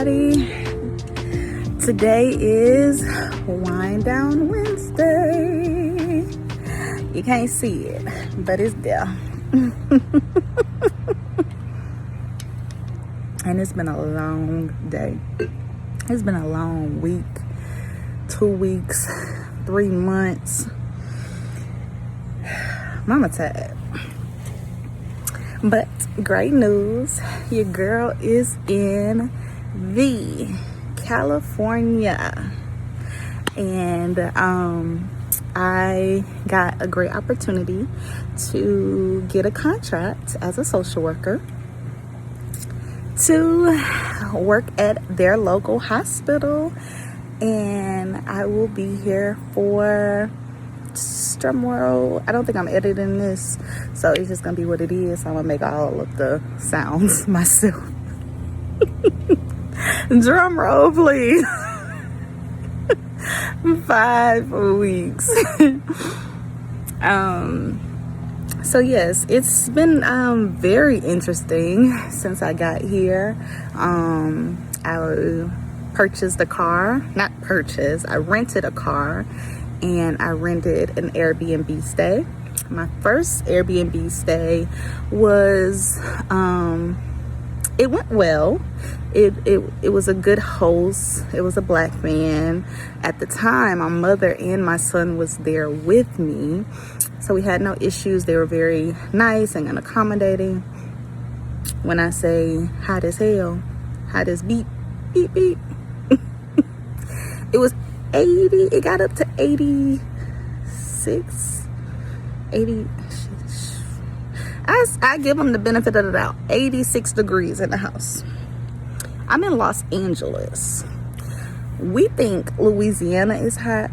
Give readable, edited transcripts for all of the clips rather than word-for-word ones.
everybody. Today is Wind Down Wednesday. You can't see it, but it's there. And it's been a long day. It's been a long week, 2 weeks, 3 months. Mama tired. But great news, your girl is in California. And I got a great opportunity to get a contract as a social worker to work at their local hospital. And I will be here for drumroll. I don't think I'm editing this, so it's just gonna be what it is. I'm gonna make all of the sounds myself. Drum roll, please. 5 weeks. So yes, it's been very interesting since I got here. I purchased a car. Not purchased, I rented a car, and I rented an Airbnb stay. My first Airbnb stay was it went well. It was a good host. It was a black man. At the time, my mother and my son was there with me, so we had no issues. They were very nice and accommodating. When I say hot as hell, hot as beep, beep, beep. It was 80, it got up to 86, 80. I give them the benefit of the doubt. 86 degrees in the house. I'm in Los Angeles. We think Louisiana is hot,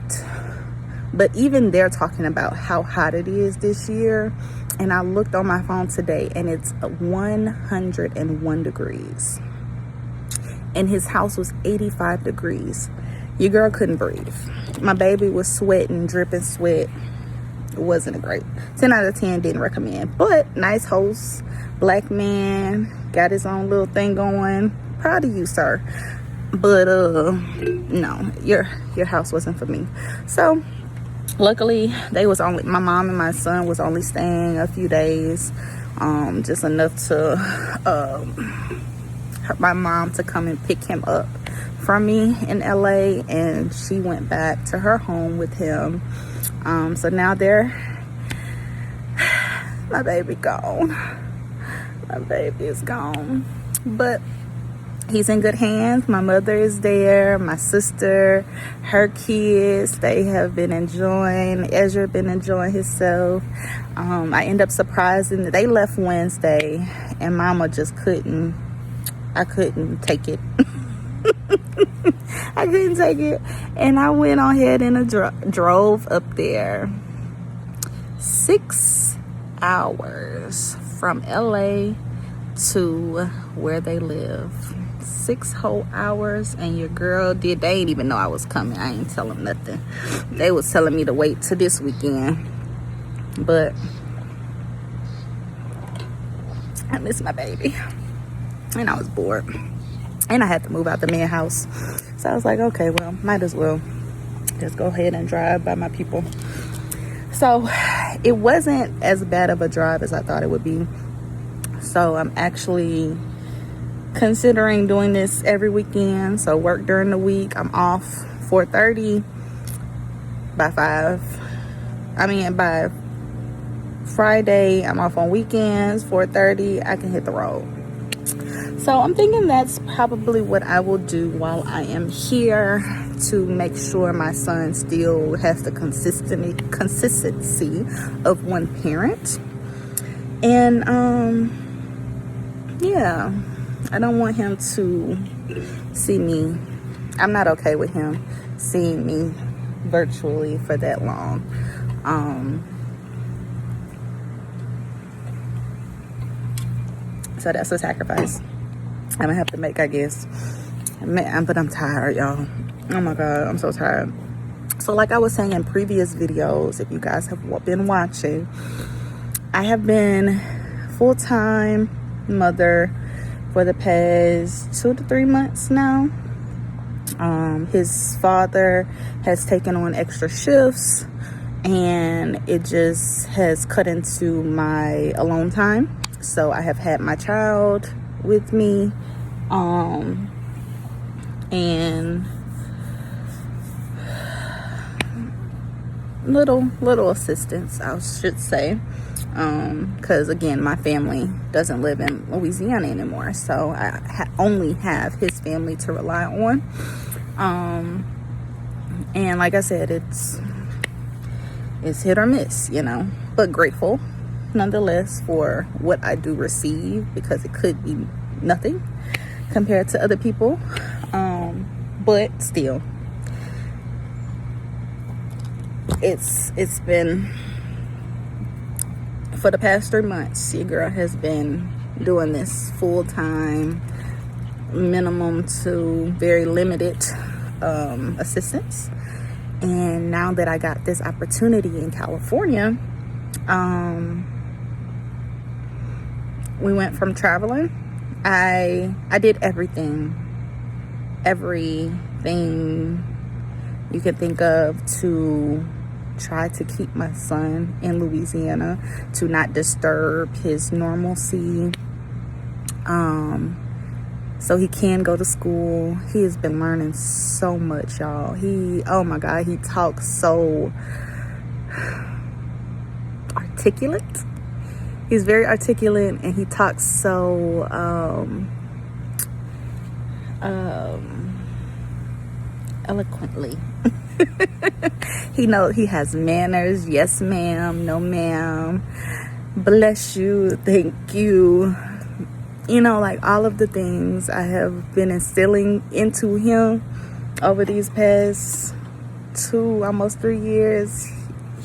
but even they're talking about how hot it is this year. And I looked on my phone today and it's 101 degrees. And his house was 85 degrees. Your girl couldn't breathe. My baby was sweating, dripping sweat. It wasn't great. 10 out of 10, didn't recommend. But nice host, black man, got his own little thing going. Proud of you, sir. But no, your house wasn't for me. So luckily, my mom and my son was only staying a few days, just enough to my mom to come and pick him up from me in LA, and she went back to her home with him. So now my baby gone. My baby is gone, but he's in good hands. My mother is there, my sister, her kids, they have been enjoying. Ezra been enjoying himself. I end up surprising that they left Wednesday, and mama just I couldn't take it. I couldn't take it, and I went on ahead and drove up there. 6 hours from LA to where they live. 6 whole hours, and your girl they ain't even know I was coming. I ain't tell them nothing. They was telling me to wait till this weekend, but I miss my baby, and I was bored. And I had to move out the man house. So I was like, okay, well, might as well just go ahead and drive by my people. So it wasn't as bad of a drive as I thought it would be. So I'm actually considering doing this every weekend. So work during the week. I'm off 4:30 by Friday. I'm off on weekends, 4:30. I can hit the road. So I'm thinking that's probably what I will do while I am here, to make sure my son still has the consistency of one parent. And yeah, I don't want him to see me. I'm not okay with him seeing me virtually for that long. So that's a sacrifice I'm gonna have to make, I guess. But I'm tired, y'all. Oh my God, I'm so tired. So like I was saying in previous videos, if you guys have been watching, I have been full-time mother for the past 2 to 3 months now. His father has taken on extra shifts, and it just has cut into my alone time. So I have had my child with me, and little assistance, I should say, because again, my family doesn't live in Louisiana anymore, so I only have his family to rely on. And like I said, it's hit or miss, you know, but grateful nonetheless for what I do receive, because it could be nothing compared to other people, but still, it's been, for the past 3 months, your girl has been doing this full-time, minimum to very limited assistance. And now that I got this opportunity in California, we went from traveling. I did everything you can think of to try to keep my son in Louisiana, to not disturb his normalcy, so he can go to school. He has been learning so much, y'all. Oh my God, he talks so articulate. He's very articulate, and he talks so eloquently. He has manners. Yes ma'am, no ma'am, bless you, thank you, you know, like all of the things I have been instilling into him over these past 2, almost 3 years.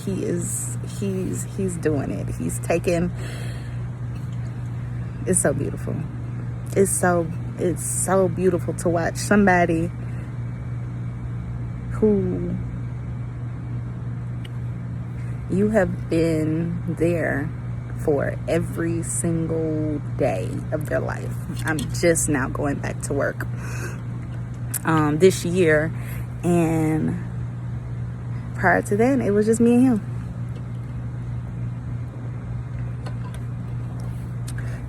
He's doing it. He's taking, it's so beautiful. It's so beautiful to watch somebody who you have been there for every single day of their life. I'm just now going back to work this year, and prior to that, it was just me and him.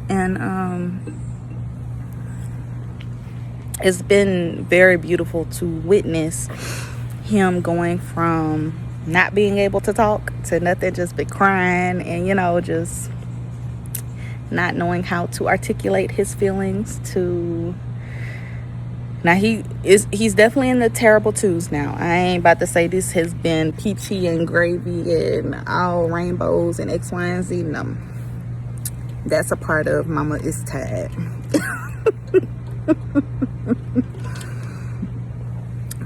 And it's been very beautiful to witness him going from not being able to talk to nothing, just been crying, and, you know, just not knowing how to articulate his feelings, to now he's definitely in the terrible twos now. I ain't about to say this has been peachy and gravy and all rainbows and X, Y, and Z. No, that's a part of Mama is tired.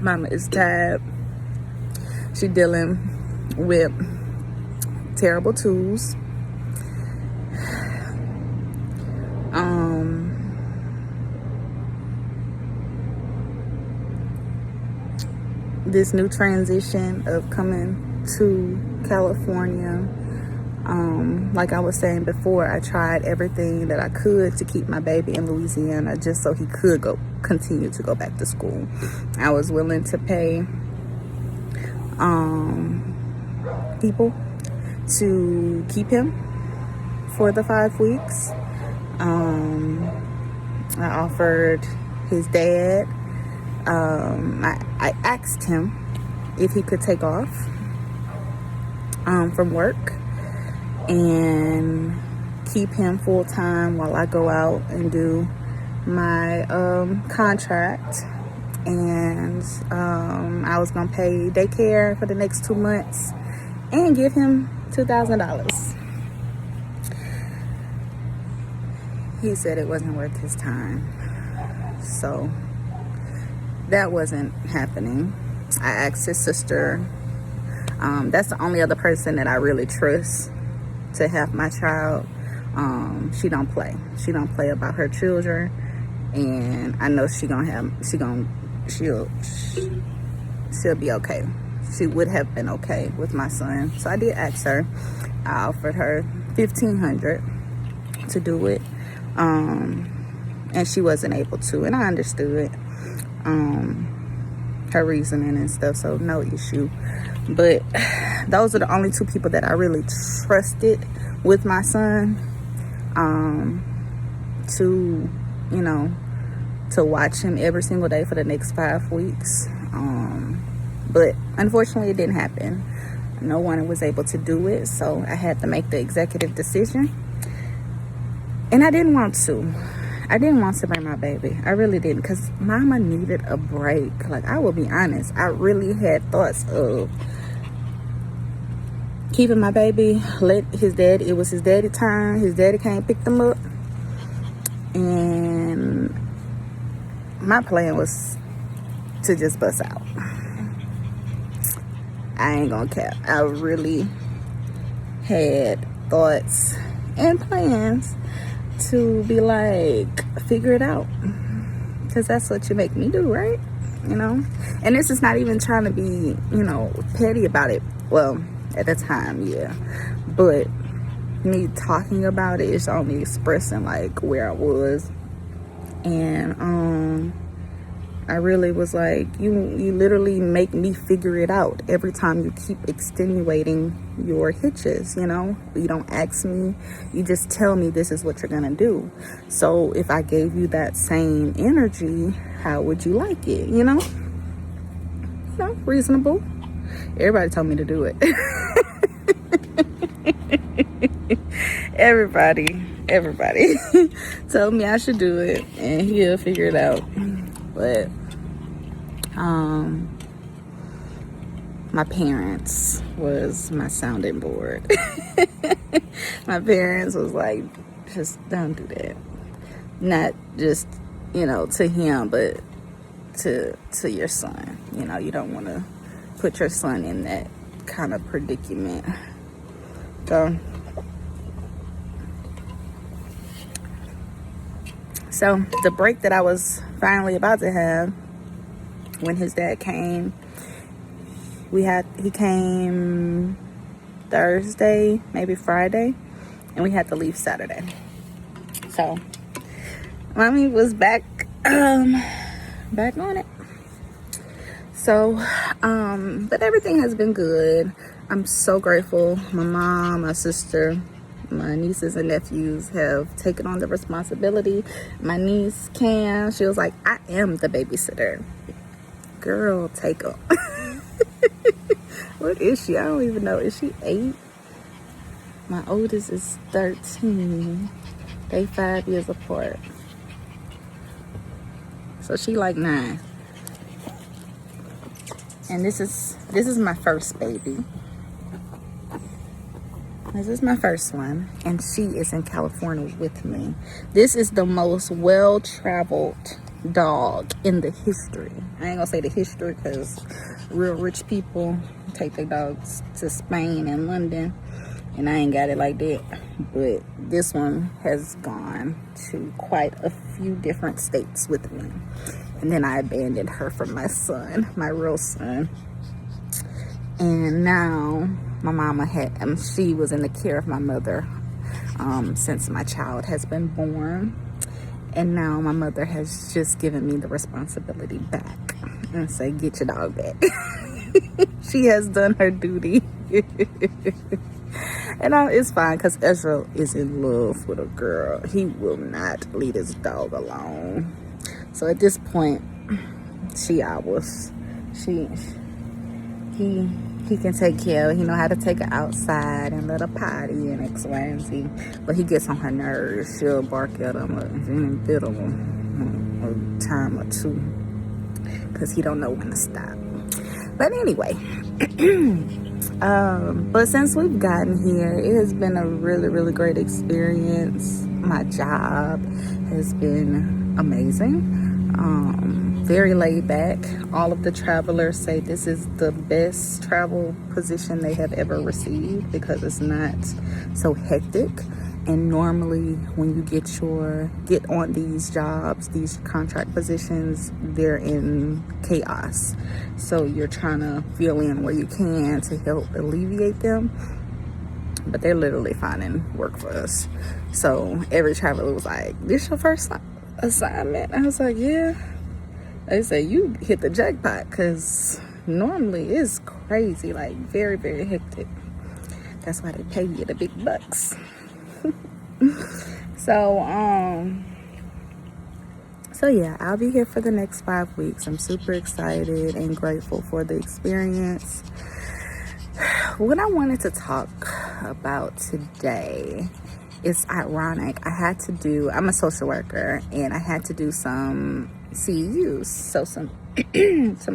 Mama is tired. She dealing with terrible twos. This new transition of coming to California, like I was saying before, I tried everything that I could to keep my baby in Louisiana just so he could continue to go back to school. I was willing to pay people to keep him for the 5 weeks. I offered his dad, I asked him if he could take off from work and keep him full time while I go out and do my contract. And I was gonna pay daycare for the next 2 months and give him $2,000. He said it wasn't worth his time, so that wasn't happening. I asked his sister. That's the only other person that I really trust to have my child. She don't play about her children, and I know she'll be okay. She would have been okay with my son. So I did ask her. I offered her $1,500 to do it. and she wasn't able to, and I understood her reasoning and stuff, so no issue. But those are the only two people that I really trusted with my son, to, you know, to watch him every single day for the next 5 weeks. But unfortunately it didn't happen. No one was able to do it, so I had to make the executive decision. And I didn't want to bring my baby. I really didn't, because mama needed a break. Like, I will be honest, I really had thoughts of keeping my baby, it was his daddy time. His daddy came pick them up. And my plan was to just bust out. I ain't gonna cap. I really had thoughts and plans to be like, figure it out, because that's what you make me do, right? You know. And this is not even trying to be, you know, petty about it. Well, at the time, yeah, but me talking about it is only expressing like where I was. And I really was like, you literally make me figure it out every time you keep extenuating your hitches, you know. You don't ask me, you just tell me this is what you're gonna do. So if I gave you that same energy, how would you like it, you know? Reasonable. Everybody told me to do it. everybody told me I should do it, and he'll figure it out. But my parents was my sounding board. My parents was like, just don't do that. Not just, you know, to him, but to your son. You know, you don't want to put your son in that kind of predicament. So the break that I was finally about to have, when his dad came, he came Thursday, maybe Friday, and we had to leave Saturday. So mommy was back on it. So but everything has been good. I'm so grateful. My mom, my sister, my nieces and nephews have taken on the responsibility. My niece, Cam, she was like, I am the babysitter. Girl, take her. What is she? I don't even know. Is she 8? My oldest is 13. They 5 years apart. So she like 9. And this is my first baby. This is my first one, and she is in California with me. This is the most well-traveled dog in the history. I ain't gonna say the history, because real rich people take their dogs to Spain and London, and I ain't got it like that. But this one has gone to quite a few different states with me. And then I abandoned her for my son, my real son. And now my mama she was in the care of my mother since my child has been born. And now my mother has just given me the responsibility back and say, get your dog back. She has done her duty. And it's fine, because Ezra is in love with a girl. He will not leave his dog alone. So at this point, he can take care of her. He know how to take her outside and let her potty and X, Y, and Z. But he gets on her nerves. She'll bark at him in the middle of a time or two, because he don't know when to stop. But anyway, but since we've gotten here, it has been a really, really great experience. My job has been amazing. Very laid back. All of the travelers say this is the best travel position they have ever received, because it's not so hectic. And normally when you get on these jobs, these contract positions, they're in chaos. So you're trying to fill in where you can to help alleviate them. But they're literally finding work for us. So every traveler was like, this your first assignment. I was like, yeah. They say you hit the jackpot, because normally it's crazy, like very, very hectic. That's why they pay you the big bucks. So yeah, I'll be here for the next 5 weeks. I'm super excited and grateful for the experience. What I wanted to talk about today, it's ironic. I'm a social worker, and I had to do some CEUs, so some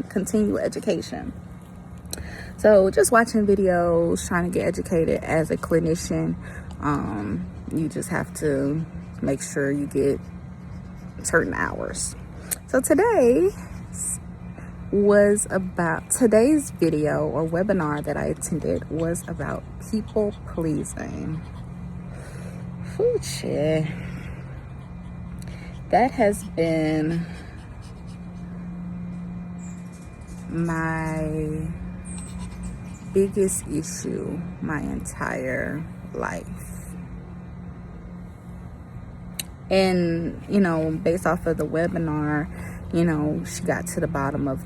continual education. So just watching videos, trying to get educated as a clinician, you just have to make sure you get certain hours. So today's video or webinar that I attended was about people pleasing. Hoochie. That has been my biggest issue my entire life. And, based off of the webinar, she got to the bottom of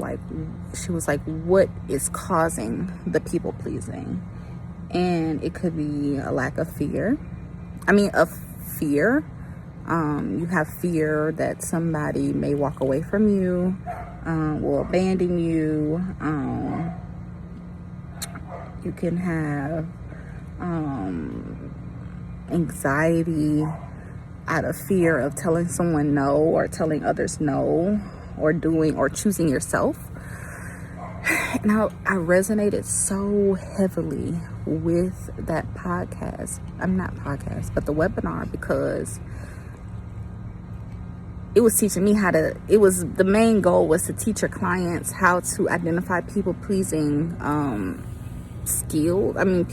she was like, what is causing the people pleasing? And it could be a lack of fear. Fear. You have fear that somebody may walk away from you, will abandon you. You can have anxiety out of fear of telling someone no, or telling others no, or choosing yourself. And I resonated so heavily with that but the webinar, because it was teaching me the main goal was to teach your clients how to identify people pleasing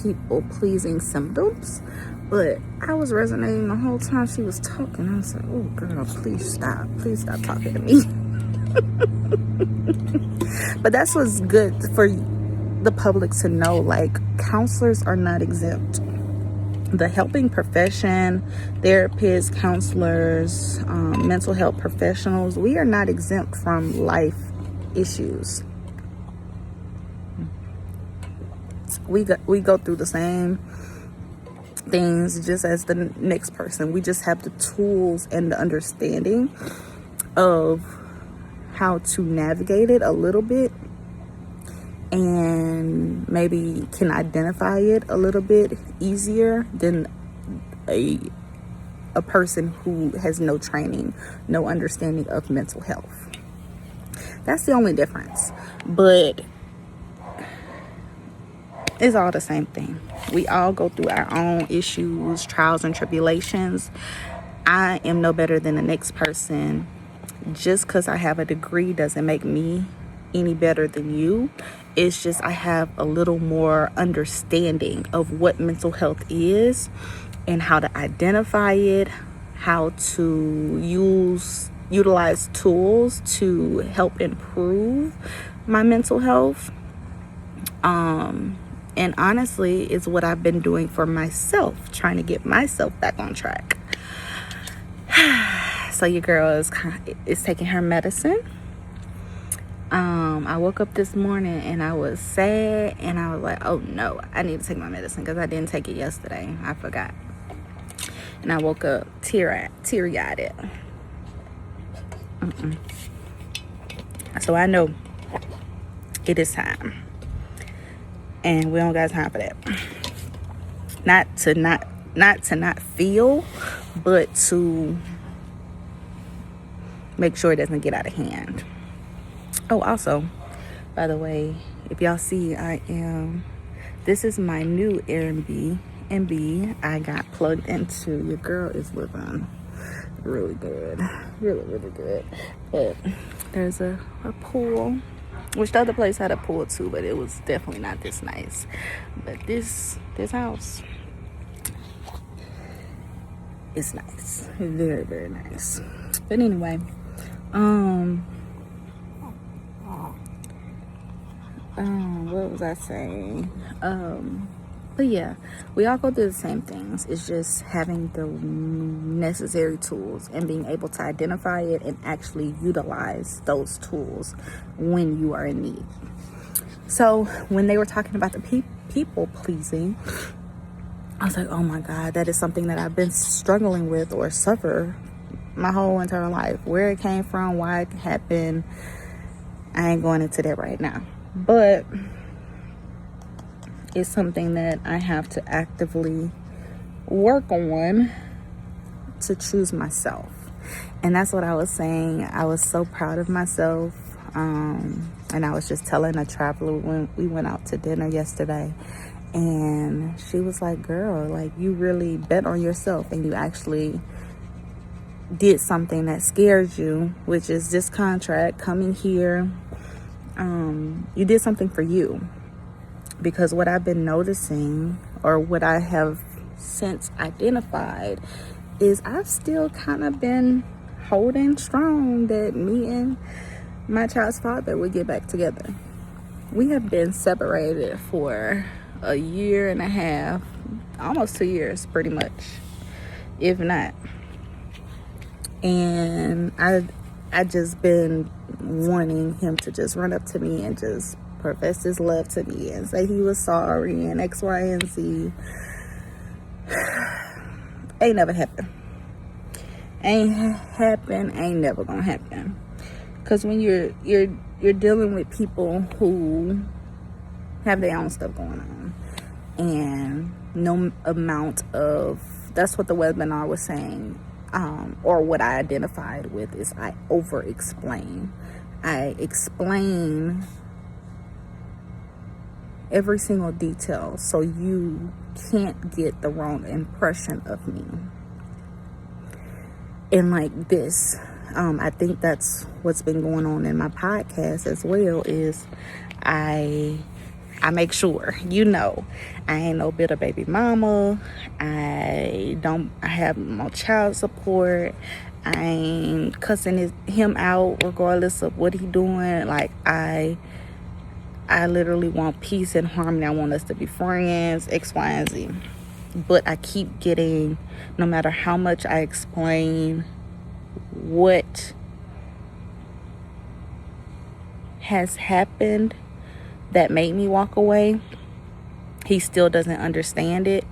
people pleasing symptoms. But I was resonating the whole time she was talking. I was like, oh girl, please stop talking to me. But that's what's good for the public to know, counselors are not exempt. The helping profession, therapists, counselors, mental health professionals, we are not exempt from life issues. We go through the same things just as the next person. We just have the tools and the understanding of how to navigate it a little bit, and maybe can identify it a little bit easier than a person who has no training, no understanding of mental health. That's the only difference. But it's all the same thing. We all go through our own issues, trials, and tribulations. I am no better than the next person. Just because I have a degree doesn't make me any better than you. It's just I have a little more understanding of what mental health is and how to identify it, how to utilize tools to help improve my mental health. And honestly, it's what I've been doing for myself, trying to get myself back on track. So your girl is taking her medicine. I woke up this morning and I was sad, and I was like, oh no, I need to take my medicine, because I didn't take it yesterday. I forgot. And I woke up teary-eyed. So I know it is time. And we don't got time for that. Not to not feel, but to make sure it doesn't get out of hand. Oh, also, by the way, if y'all see, this is my new Airbnb I got plugged into. Your girl is living really good. Really, really good. But there's a pool, which the other place had a pool too, but it was definitely not this nice. But this house is nice. Very, very nice. But anyway, what was I saying? But yeah, we all go through the same things. It's just having the necessary tools and being able to identify it and actually utilize those tools when you are in need. So when they were talking about the people pleasing, I was like, oh my God, that is something that I've been struggling with or suffer my whole entire life. Where it came from, why it happened, I ain't going into that right now. But it's something that I have to actively work on to choose myself. And that's what I was saying. I was so proud of myself. And I was just telling a traveler when we went out to dinner yesterday, and she was like, girl, like, you really bet on yourself and you actually did something that scared you, which is this contract coming here. You did something for you. Because what I've been noticing, or what I have since identified, is I've still kind of been holding strong that me and my child's father would get back together. We have been separated for a year and a half, almost 2 years, pretty much, if not. And I just been wanting him to just run up to me and just profess his love to me and say he was sorry and X, Y, and Z. Ain't never happened. Ain't never gonna happen. Because when you're dealing with people who have their own stuff going on, and no amount of, that's what the webinar was saying, or what I identified with, is I over explain. I explain every single detail so you can't get the wrong impression of me. And like this, I think that's what's been going on in my podcast as well, is I make sure, I ain't no bitter baby mama. I have no child support. I ain't cussing him out regardless of what he doing. Like, I literally want peace and harmony. I want us to be friends, X, Y, and Z. But I keep getting, no matter how much I explain what has happened that made me walk away, he still doesn't understand it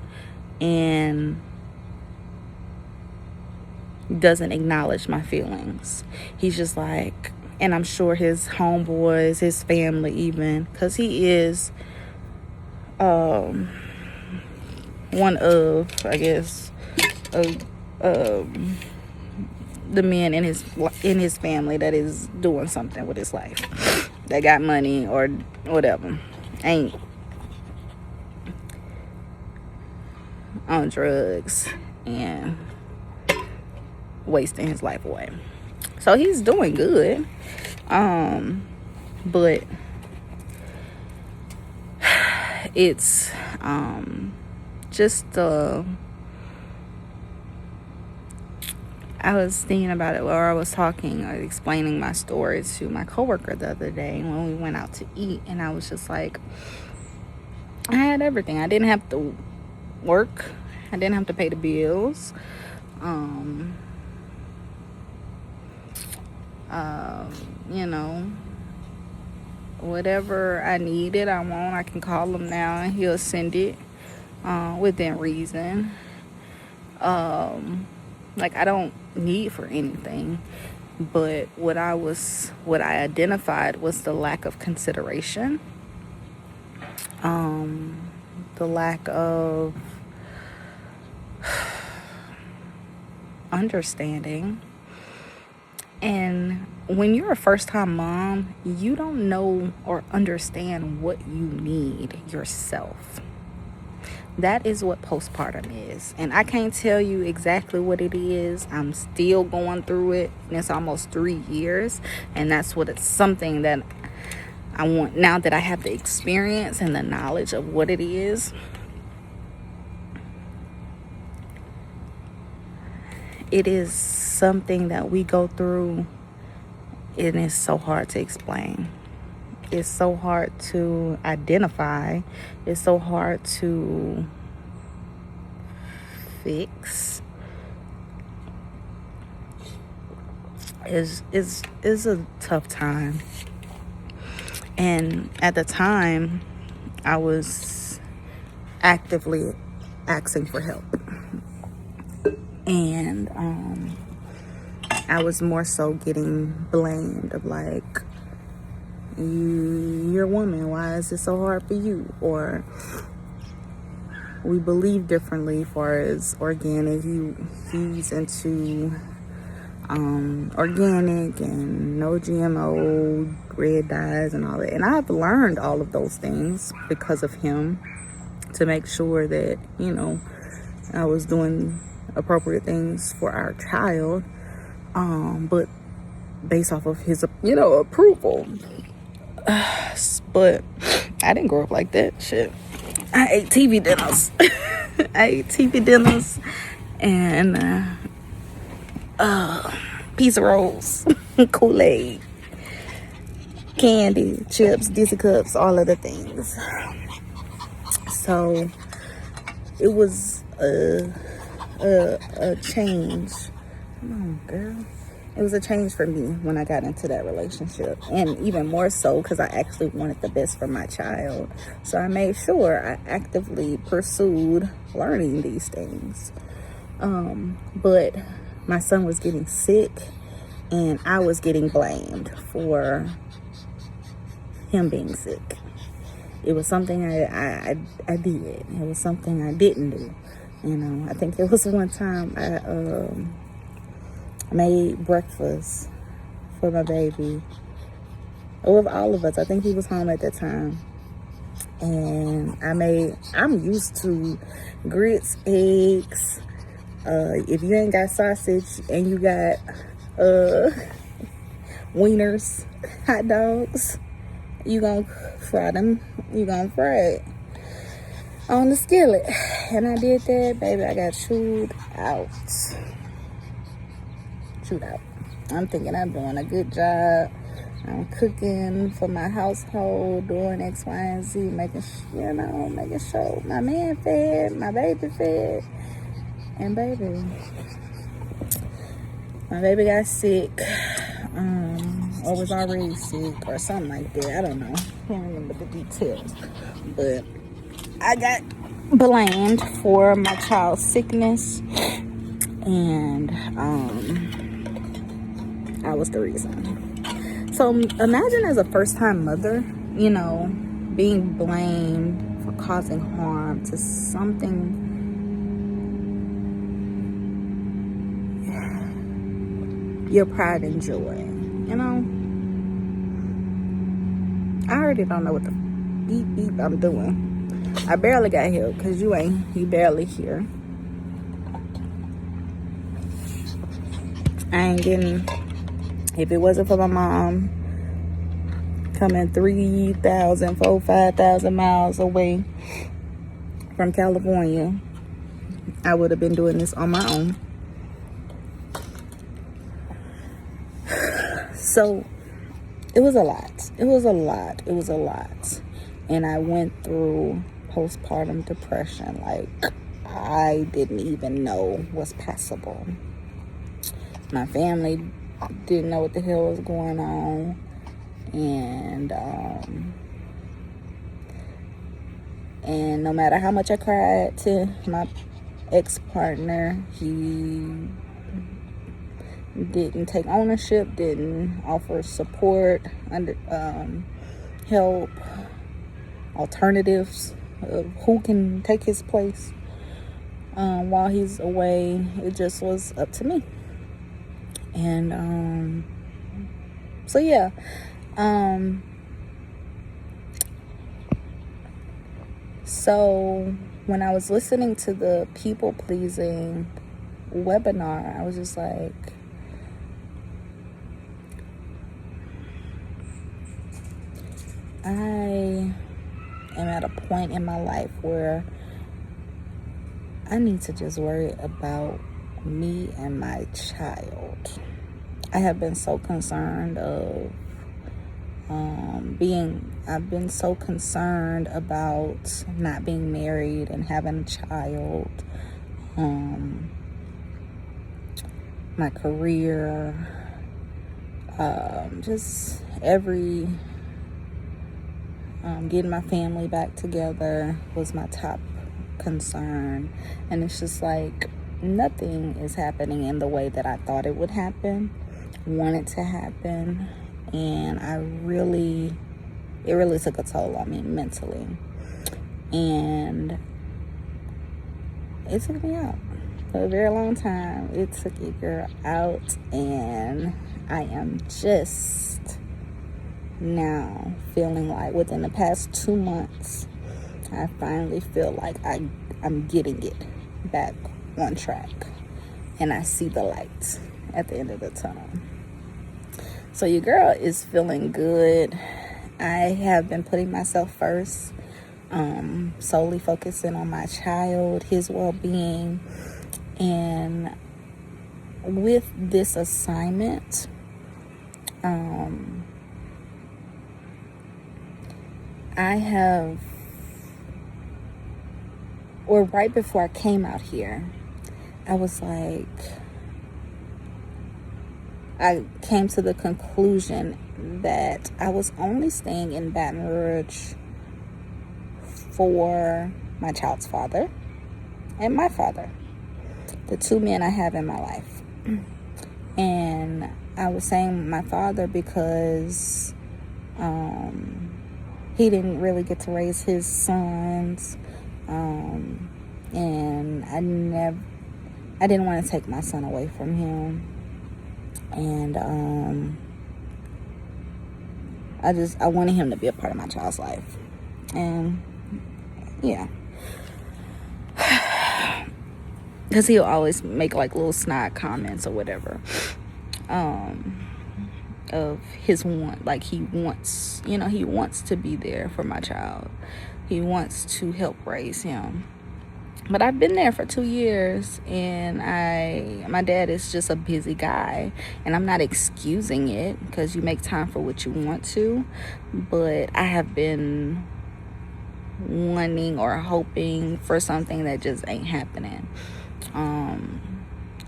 and doesn't acknowledge my feelings. He's just like, and I'm sure his homeboys, his family even, because he is one of, I guess, the men in his family that is doing something with his life, that got money or whatever, ain't on drugs and wasting his life away. So he's doing good, but it's just I was thinking about it, or I was talking or explaining my story to my coworker the other day when we went out to eat, and I was just like, I had everything. I didn't have to work. I didn't have to pay the bills. Whatever I needed, I can call him now and he'll send it within reason. Like, I don't need for anything, but what I identified was the lack of consideration, the lack of understanding. And when you're a first-time mom, you don't know or understand what you need yourself. That is what postpartum is. And I can't tell you exactly what it is. I'm still going through it. And it's almost 3 years. And that's what it's something that I want, now that I have the experience and the knowledge of what it is. It is something that we go through. It is so hard to explain. is so hard to identify. It's so hard to fix. Is a tough time. And at the time, I was actively asking for help. And I was more so getting blamed of like, you're a woman, why is it so hard for you? Or we believe differently as far as organic. He's into organic and no GMO, red dyes and all that. And I've learned all of those things because of him, to make sure that, I was doing appropriate things for our child, but based off of his, approval. But I didn't grow up like that. Shit. I ate TV dinners. And pizza rolls, Kool-Aid, candy, chips, Dizzy cups, all of the things. So it was a change. Come on, girl. It was a change for me when I got into that relationship, and even more so because I actually wanted the best for my child. So I made sure I actively pursued learning these things. But my son was getting sick, and I was getting blamed for him being sick. It was something I did. It was something I didn't do. I think it was one time I made breakfast for my baby. With all of us. I think he was home at that time. And I'm used to grits, eggs. If you ain't got sausage and you got wieners, hot dogs, you gonna fry them. You gonna fry it on the skillet. And I did that, baby. I got chewed out. I'm thinking I'm doing a good job. I'm cooking for my household, doing X, Y, and Z, making sure my man fed, my baby fed. And baby, my baby got sick, or was already sick, or something like that. I don't know. I can't remember the details. But I got blamed for my child's sickness, and I was the reason. So imagine as a first-time mother, being blamed for causing harm to something your pride and joy. I already don't know what the beep I'm doing. I barely got here because you barely here. I ain't getting, if it wasn't for my mom coming 3,000, 5,000 miles away from California, I would have been doing this on my own. So it was a lot. And I went through postpartum depression like I didn't even know was possible. My family didn't know what the hell was going on. And no matter how much I cried to my ex-partner, he didn't take ownership, didn't offer support, help, alternatives of who can take his place while he's away. It just was up to me. And so yeah, so when I was listening to the people pleasing webinar, I was just like, I am at a point in my life where I need to just worry about me and my child. I have been so concerned of I've been so concerned about not being married and having a child, my career, just getting my family back together was my top concern. And it's just like nothing is happening in the way that I thought it would happen, wanted to happen. And it really took a toll on me mentally. And it took me out for a very long time. It took a girl out, and I am just now feeling like within the past 2 months, I finally feel like I'm getting it back on track, and I see the light at the end of the tunnel. So your girl is feeling good. I have been putting myself first, solely focusing on my child, his well-being. And with this assignment, right before I came out here, I was like, I came to the conclusion that I was only staying in Baton Rouge for my child's father and my father, the two men I have in my life. And I was saying my father because he didn't really get to raise his sons, and I didn't want to take my son away from him. And I wanted him to be a part of my child's life. And yeah, because he'll always make like little snide comments or whatever, of his want, like he wants to be there for my child. He wants to help raise him. But I've been there for 2 years, and my dad is just a busy guy, and I'm not excusing it, because you make time for what you want to, but I have been wanting or hoping for something that just ain't happening.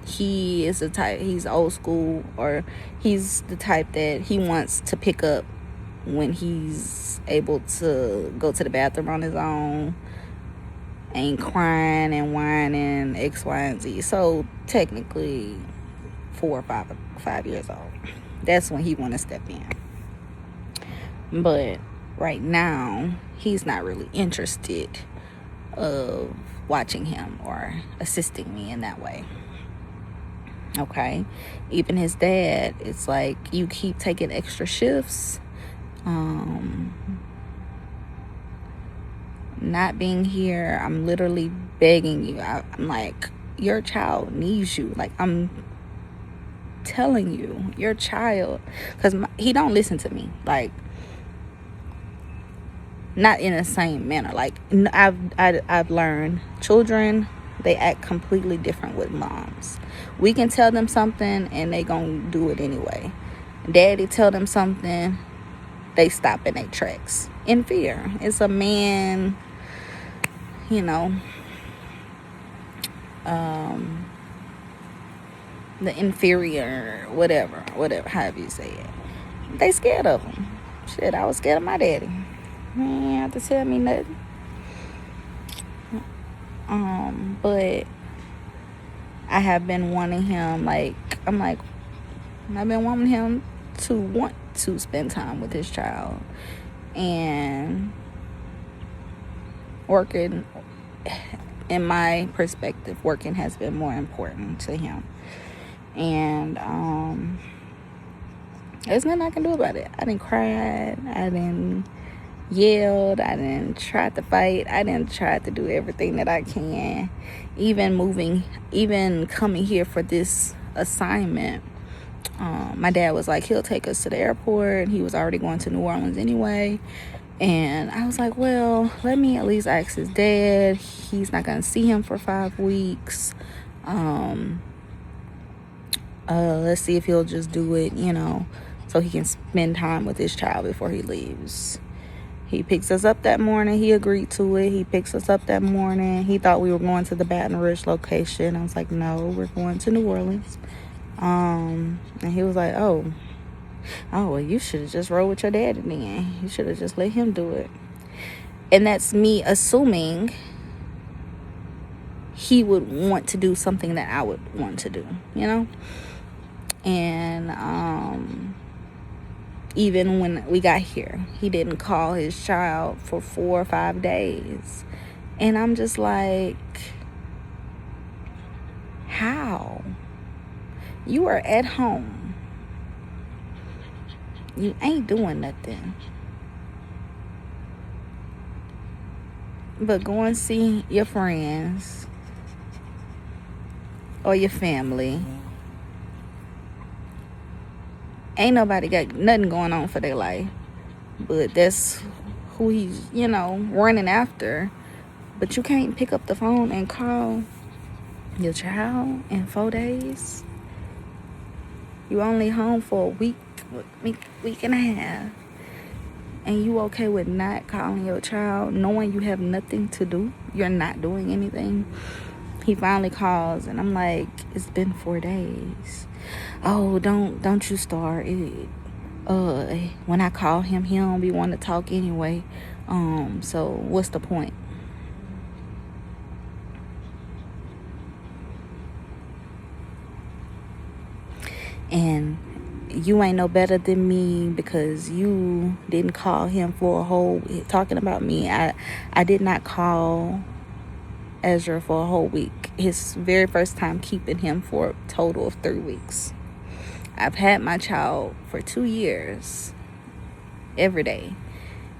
He is the type, he's old school, or he's the type that he wants to pick up when he's able to go to the bathroom on his own, ain't crying and whining, X, Y, and Z. So technically 4 or 5 years old, that's when he want to step in. But right now he's not really interested of watching him or assisting me in that way. Okay, even his dad, it's like, you keep taking extra shifts, not being here. I'm literally begging you. I'm like, your child needs you. Like, I'm telling you, your child, because he don't listen to me, like, not in the same manner. Like, I've learned children, they act completely different with moms. We can tell them something and they gonna do it anyway. Daddy tell them something, they stop in their tracks in fear. It's a man, the inferior, whatever, however you say it. They scared of him. Shit, I was scared of my daddy. He ain't have to tell me nothing. But I have been wanting him, I've been wanting him to want to spend time with his child. And working, in my perspective, working has been more important to him. And there's nothing I can do about it. I didn't cry, I didn't yelled, I didn't try to fight, I didn't try to do everything that I can. Even coming here for this assignment, my dad was like, he'll take us to the airport. He was already going to New Orleans anyway. And I was like, well, let me at least ask his dad. He's not going to see him for 5 weeks. Let's see if he'll just do it, so he can spend time with his child before he leaves. He picks us up that morning. He agreed to it. He picks us up that morning. He thought we were going to the Baton Rouge location. I was like, no, we're going to New Orleans. And he was like, oh, well, you should have just rolled with your daddy then. You should have just let him do it. And that's me assuming he would want to do something that I would want to do, you know? And even when we got here, he didn't call his child for 4 or 5 days. And I'm just like, how? You are at home. You ain't doing nothing but go and see your friends or your family. Ain't nobody got nothing going on for their life, but that's who he's, running after. But you can't pick up the phone and call your child in 4 days. You only home for a week and a half, and you okay with not calling your child, knowing you have nothing to do? You're not doing anything. He finally calls, and I'm like, it's been 4 days. Oh, don't you start it. When I call him, he don't be wanting to talk anyway. So what's the point? And you ain't no better than me because you didn't call him for a whole, talking about me. I did not call Ezra for a whole week. His very first time keeping him for a total of 3 weeks. I've had my child for 2 years every day.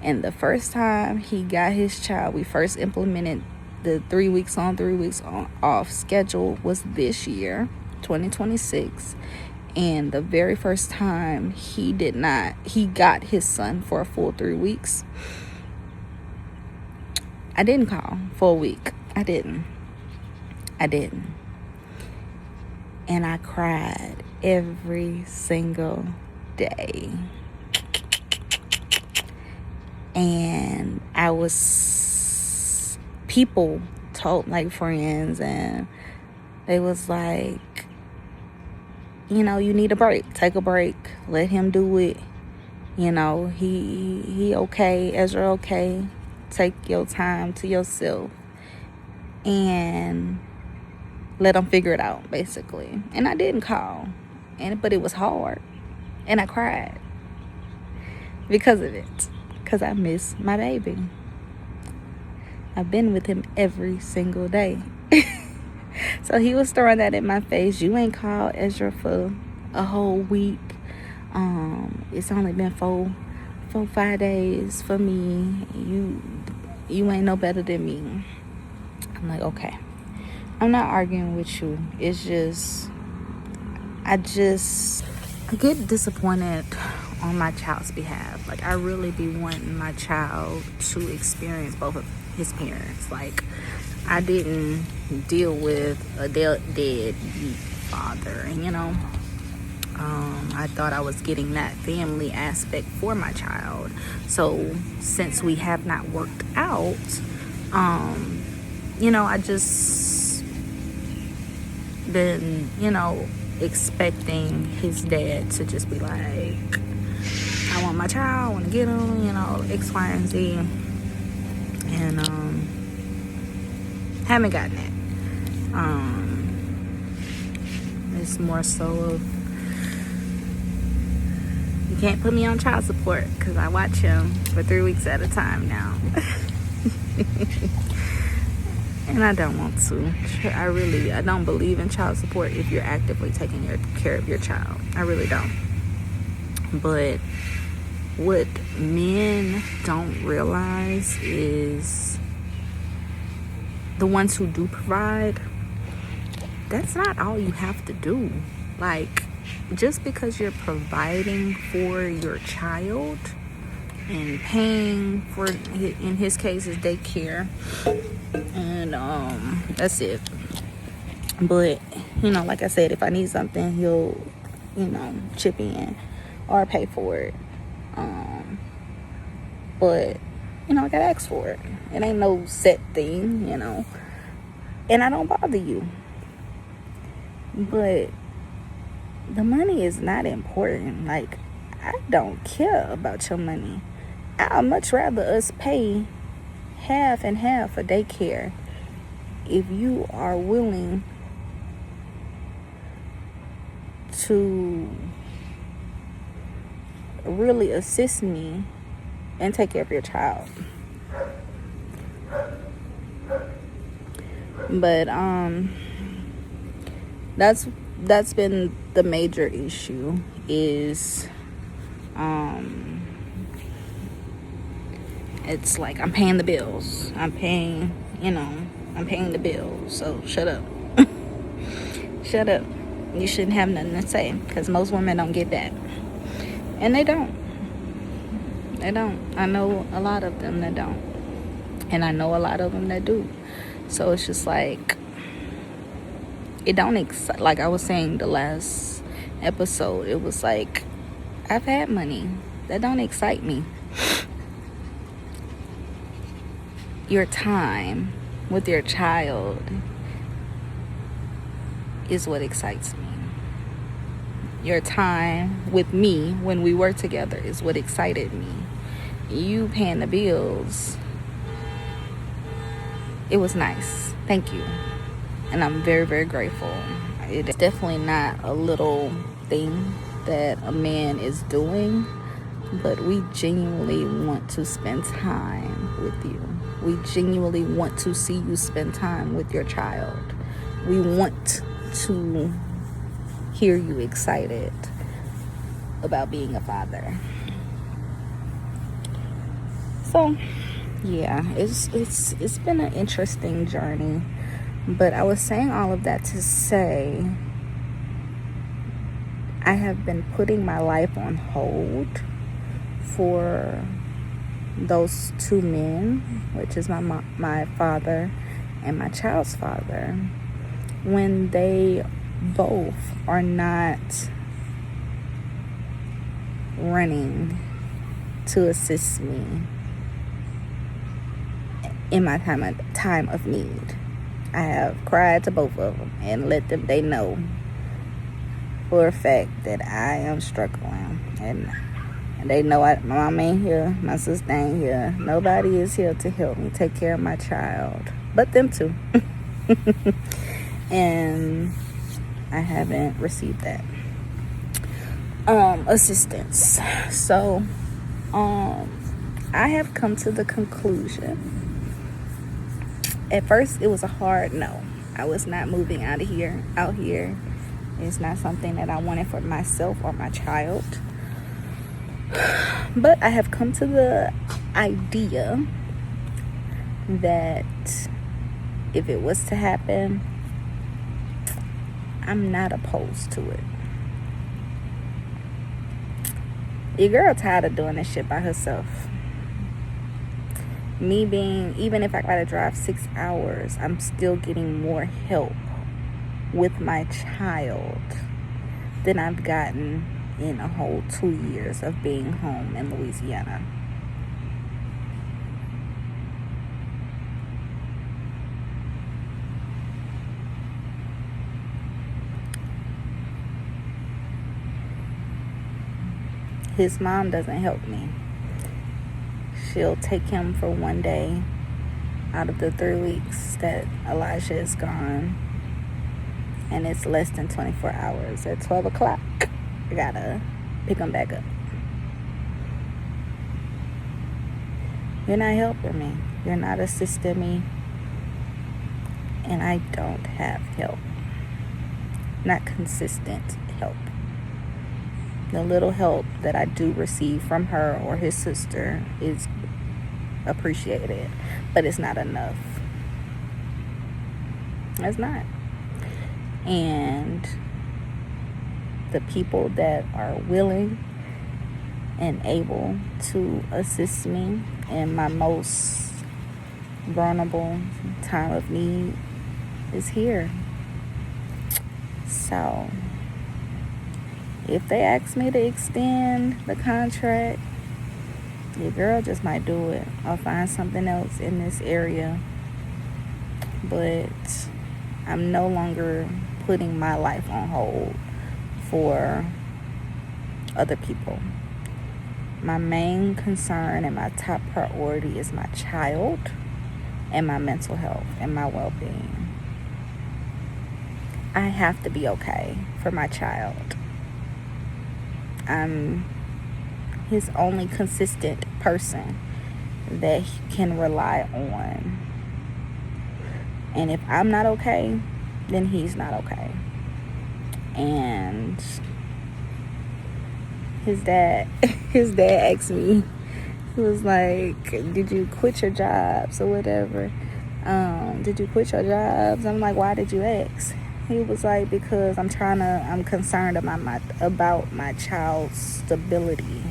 And the first time he got his child, we first implemented the 3 weeks on, 3 weeks off schedule was this year, 2026. And the very first time he got his son for a full 3 weeks, I didn't call for a week. I didn't. And I cried every single day. And people told, like, friends, and they was like, you need a break. Take a break. Let him do it. He okay. Ezra okay. Take your time to yourself and let him figure it out, basically. And I didn't call, but it was hard, and I cried because of it, because I miss my baby. I've been with him every single day. So he was throwing that in my face. You ain't called Ezra for a whole week. It's only been 4-5 days for me. You ain't no better than me. I'm like, okay. I'm not arguing with you. It's just, I get disappointed on my child's behalf. Like, I really be wanting my child to experience both of his parents. Like, I didn't deal with a dead father, I thought I was getting that family aspect for my child. So since we have not worked out, I just been, expecting his dad to just be like, I want my child, I want to get him, X, Y, and Z. And haven't gotten it. It's more so of, you can't put me on child support because I watch him for 3 weeks at a time now. And I don't want to. I don't believe in child support if you're actively taking care of your child. I really don't. But what men don't realize is the ones who do provide, that's not all you have to do. Like, just because you're providing for your child and paying for, in his case, his daycare, and that's it. But like I said, if I need something, he'll chip in. or pay for it. But, I gotta ask for it. It ain't no set thing, And I don't bother you. But the money is not important. Like, I don't care about your money. I'd much rather us pay half and half for daycare if you are willing to really assist me and take care of your child. But that's been the major issue is it's like I'm paying the bills. I'm paying the bills. So shut up. Shut up. You shouldn't have nothing to say, because most women don't get that. And they don't. I know a lot of them that don't. And I know a lot of them that do. So it's just like, it don't excite. Like I was saying the last episode, it was like, I've had money. That don't excite me. Your time with your child is what excites me. Your time with me when we were together is what excited me. You paying the bills, it was nice. Thank you. And I'm very, very grateful. It's definitely not a little thing that a man is doing, but we genuinely want to spend time with you. We genuinely want to see you spend time with your child. We want to hear you excited about being a father. So yeah, it's been an interesting journey. But I was saying all of that to say I have been putting my life on hold for those two men, which is my father and my child's father, when they both are not running to assist me in my time of need. I have cried to both of them and let them, they know for a fact that I am struggling. And they know my mom ain't here, my sister ain't here. Nobody is here to help me take care of my child, but them two. And I haven't received that assistance. So I have come to the conclusion. At first, it was a hard no. I was not moving out here. It's not something that I wanted for myself or my child. But I have come to the idea that if it was to happen, I'm not opposed to it. Your girl tired of doing this shit by herself. Me being, even if I gotta drive 6 hours, I'm still getting more help with my child than I've gotten in a whole 2 years of being home in Louisiana. His mom doesn't help me. She'll take him for one day out of the 3 weeks that Elijah is gone. And it's less than 24 hours. At 12 o'clock, I gotta pick him back up. You're not helping me. You're not assisting me. And I don't have help. Not consistent help. The little help that I do receive from her or his sister is appreciated, but it's not enough. It's not. And the people that are willing and able to assist me in my most vulnerable time of need is here. So If they ask me to extend the contract, your girl just might do it. I'll find something else in this area. But I'm no longer putting my life on hold for other people. My main concern and my top priority is my child and my mental health and my well-being. I have to be okay for my child. I'm his only consistent person that he can rely on. And if I'm not okay, then he's not okay. And his dad asked me, he was like, did you quit your jobs or whatever? Did you quit your jobs? I'm like, why did you ask? He was like, because I'm concerned about my child's stability.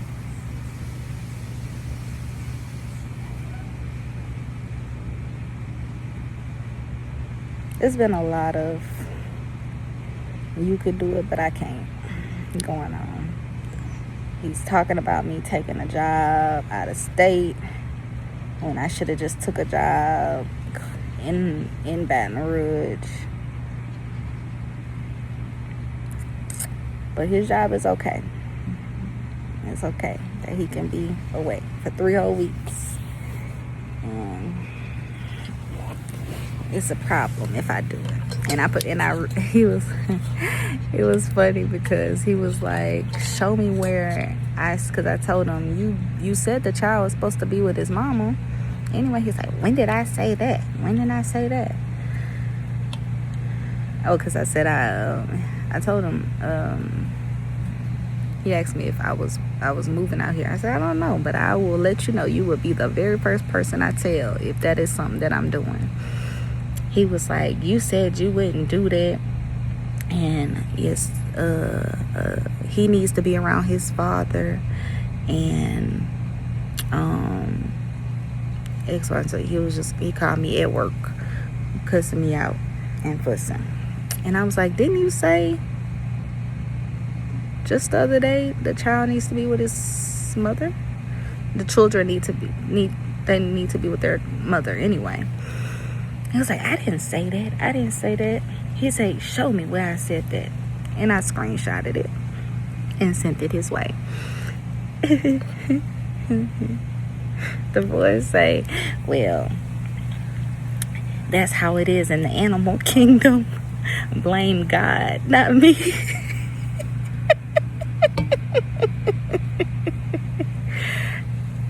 It's been a lot of you could do it but I can't going on. He's talking about me taking a job out of state when I should have just took a job in Baton Rouge. But his job is okay. It's okay that he can be away for 3 whole weeks. It's a problem if I do it. And it was funny because he was like, show me where because I told him, you said the child was supposed to be with his mama. Anyway, he's like, when did I say that? Oh, because I said, I told him, he asked me if I was moving out here. I said, I don't know, but I will let you know. You will be the very first person I tell if that is something that I'm doing. He was like, you said you wouldn't do that. And yes, he needs to be around his father. And so he called me at work, cussing me out and fussing. And I was like, didn't you say just the other day the child needs to be with his mother? The children need to be with their mother anyway. He was like, I didn't say that. He said, show me where I said that. And I screenshotted it and sent it his way. The boys say, well, that's how it is in the animal kingdom. Blame God, not me.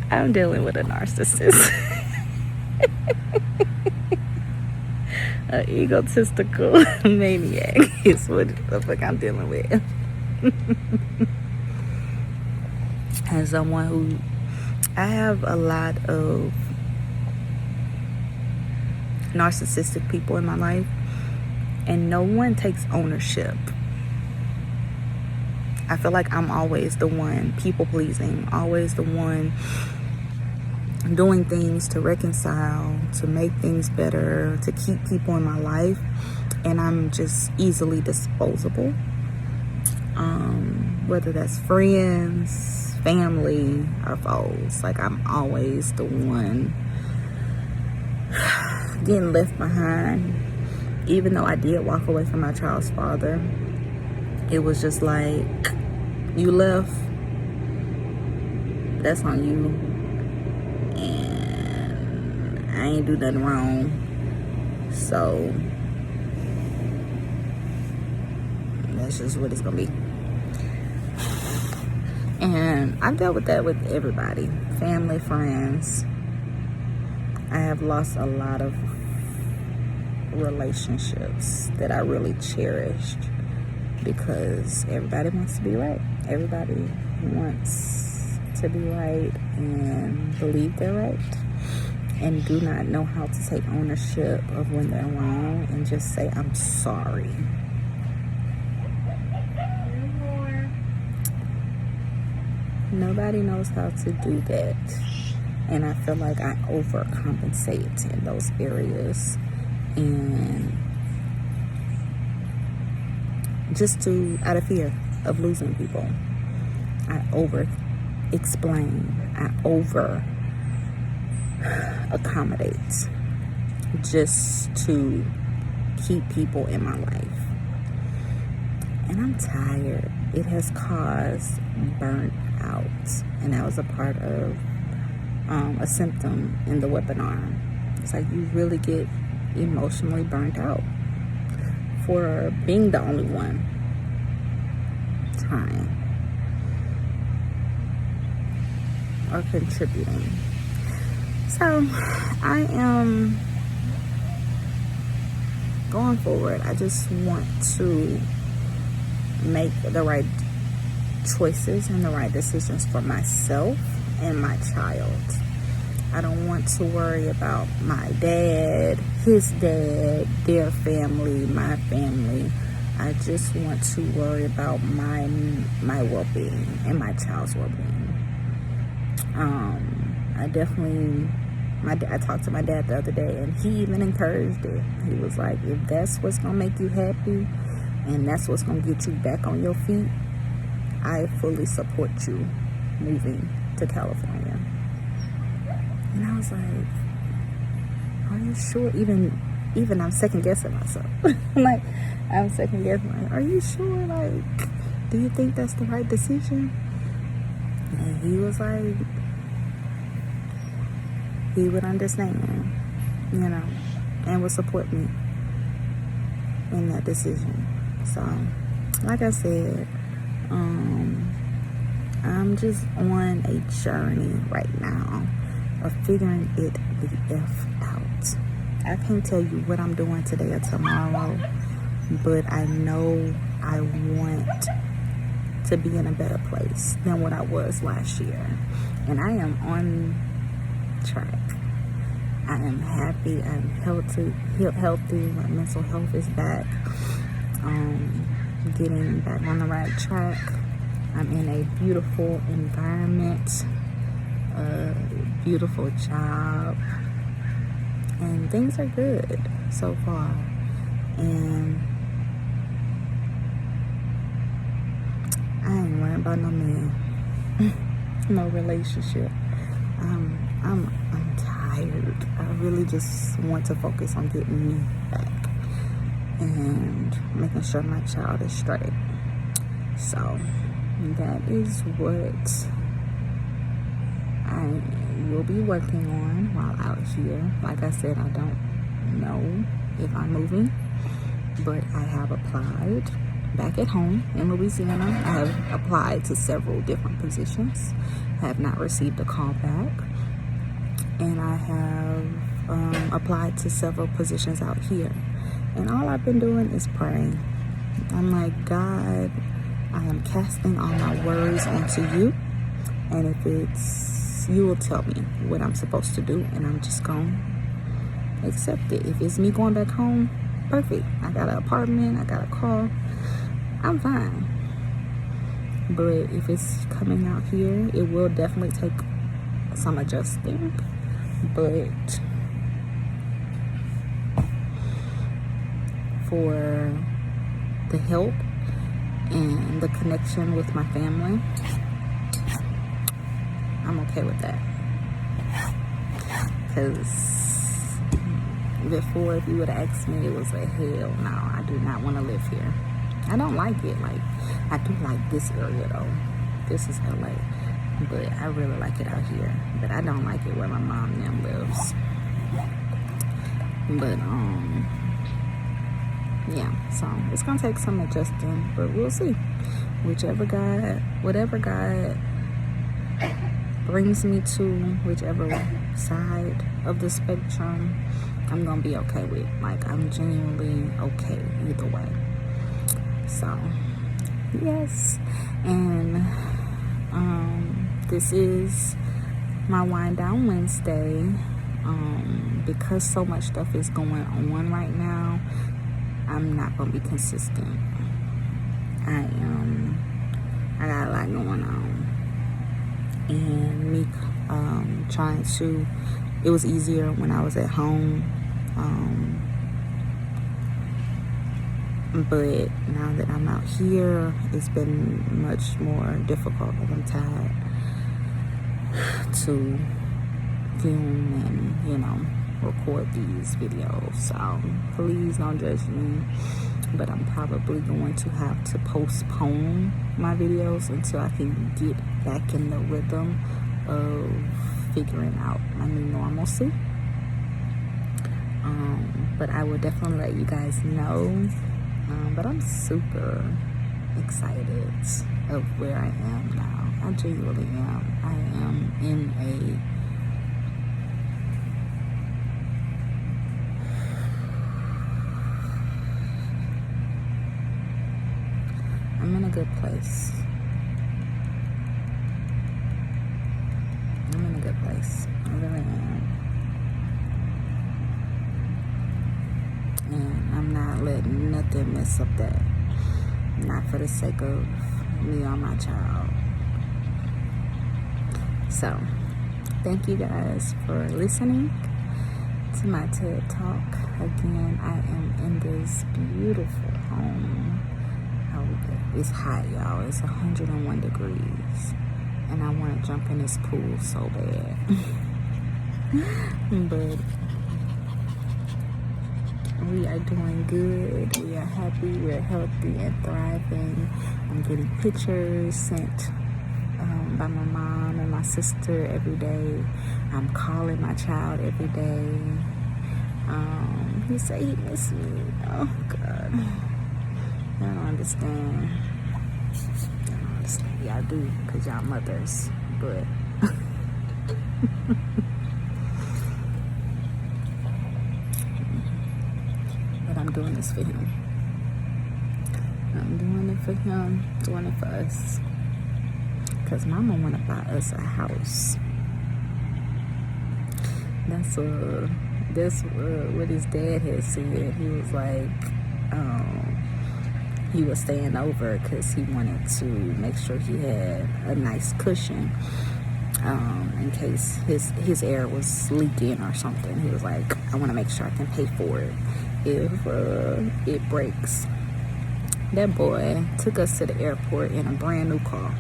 I'm dealing with a narcissist. An egotistical maniac is what the fuck I'm dealing with. As someone who, I have a lot of narcissistic people in my life, and no one takes ownership. I feel like I'm always the one people pleasing, always the one doing things to reconcile, to make things better, to keep people in my life, and I'm just easily disposable. Whether that's friends, family, or foes, like I'm always the one getting left behind. Even though I did walk away from my child's father, it was just like, you left, that's on you, and I ain't do nothing wrong, so that's just what it's gonna be. And I've dealt with that with everybody, family, friends. I have lost a lot of relationships that I really cherished because everybody wants to be right. Everybody wants to be right and believe they're right, and do not know how to take ownership of when they're wrong and just say, I'm sorry. Nobody knows how to do that, and I feel like I overcompensate in those areas, and just out of fear. of losing people. I over explain. I over accommodate just to keep people in my life. And I'm tired. It has caused burnt out. And that was a part of a symptom in the webinar. It's like you really get emotionally burnt out for being the only one trying or contributing. So I am going forward. I just want to make the right choices and the right decisions for myself and my child. I don't want to worry about my dad, his dad, their family, my family. I just want to worry about my well-being and my child's well-being. I talked to my dad the other day, and he even encouraged it. He was like, if that's what's gonna make you happy and that's what's gonna get you back on your feet, I fully support you moving to California. And I was like, are you sure? Even I'm second guessing myself. I'm second guessing. Like, are you sure? Like, do you think that's the right decision? And he was like, he would understand, and would support me in that decision. So, like I said, I'm just on a journey right now of figuring it the F out. I can't tell you what I'm doing today or tomorrow, but I know I want to be in a better place than what I was last year. And I am on track. I am happy. I'm healthy. My mental health is back. Getting back on the right track. I'm in a beautiful environment, a beautiful job, and things are good so far. And I ain't worried about no man, no relationship. I'm tired. I really just want to focus on getting me back and making sure my child is straight. So that is what I will be working on while out here. Like I said, I don't know if I'm moving, but I have applied back at home in Louisiana. I have applied to several different positions. I have not received a call back. And I have applied to several positions out here. And all I've been doing is praying. I'm like, God, I am casting all my worries onto you. And if it's, you will tell me what I'm supposed to do. And I'm just going to accept it. If it's me going back home, perfect. I got an apartment, I got a car. I'm fine. But if it's coming out here, it will definitely take some adjusting. But for the help and the connection with my family, I'm okay with that. Because before, if you would have asked me, it was a hell no, I do not want to live here. I don't like it. Like, I do like this area though. This is LA. But I really like it out here. But I don't like it where my mom now lives. But yeah, so it's gonna take some adjusting, but we'll see. Whatever God brings me to, whichever side of the spectrum, I'm gonna be okay with. Like, I'm genuinely okay either way. So yes, and this is my wind down Wednesday. Because so much stuff is going on right now, I'm not gonna be consistent. I got a lot going on, and me trying to, it was easier when I was at home. But now that I'm out here, it's been much more difficult. Like, I'm tired to film and, record these videos. So please don't judge me. But I'm probably going to have to postpone my videos until I can get back in the rhythm of figuring out my new normalcy. But I will definitely let you guys know. But I'm super excited of where I am now. I genuinely am. I am I'm in a good place. I'm in a good place. I really am. And I'm not letting nothing mess up that. Not for the sake of me or my child. So, thank you guys for listening to my TED Talk. Again, I am in this beautiful home. It's hot, y'all. It's 101 degrees. And I want to jump in this pool so bad. But we are doing good. We are happy. We're healthy and thriving. I'm getting pictures sent by my mom and my sister every day. I'm calling my child every day. He said he missed me. Oh, God. I don't understand. Y'all do, because y'all mothers. But I'm doing this for him. I'm doing it for him, doing it for us. Because mama want to buy us a house. That's what his dad had said. He was like, he was staying over because he wanted to make sure he had a nice cushion in case his air was leaking or something. He was like, I want to make sure I can pay for it if it breaks. That boy took us to the airport in a brand new car.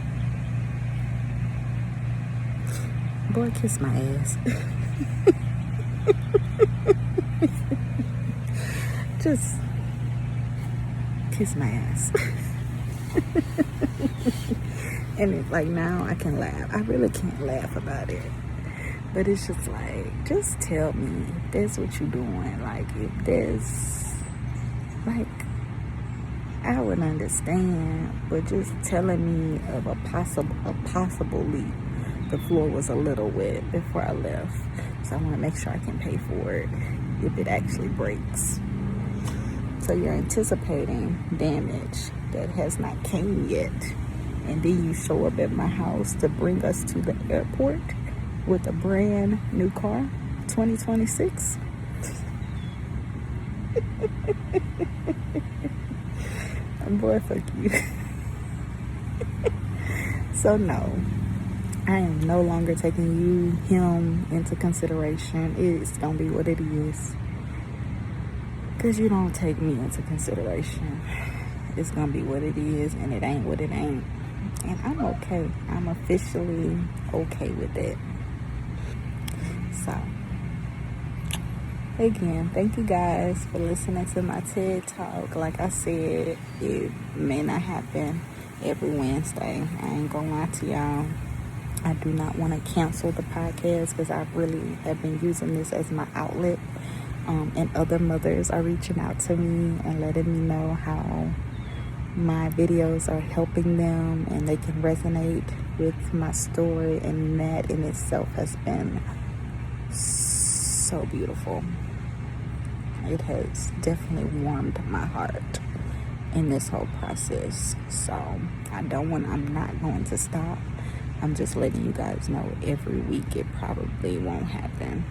Boy, kiss my ass. Just kiss my ass. And it's like, now I can laugh. I really can't laugh about it. But it's just like, just tell me if that's what you're doing. Like, if there's, like, I would understand. But just telling me of a possible leak. The floor was a little wet before I left. So I want to make sure I can pay for it if it actually breaks. So you're anticipating damage that has not came yet. And then you show up at my house to bring us to the airport with a brand new car, 2026. Boy, fuck you. So no, I am no longer taking him into consideration. It's gonna be what it is. Because you don't take me into consideration. It's gonna be what it is, and it ain't what it ain't. And I'm okay. I'm officially okay with it. So, again, thank you guys for listening to my TED Talk. Like I said, it may not happen every Wednesday. I ain't gonna lie to y'all. I do not want to cancel the podcast because I really have been using this as my outlet. And other mothers are reaching out to me and letting me know how my videos are helping them and they can resonate with my story, and that in itself has been so beautiful. It has definitely warmed my heart in this whole process. So I'm not going to stop. I'm just letting you guys know every week it probably won't happen.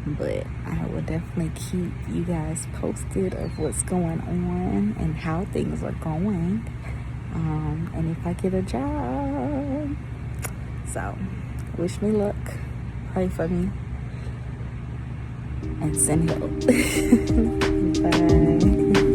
But I will definitely keep you guys posted of what's going on and how things are going. And if I get a job. So, wish me luck. Pray for me. And send help. Bye.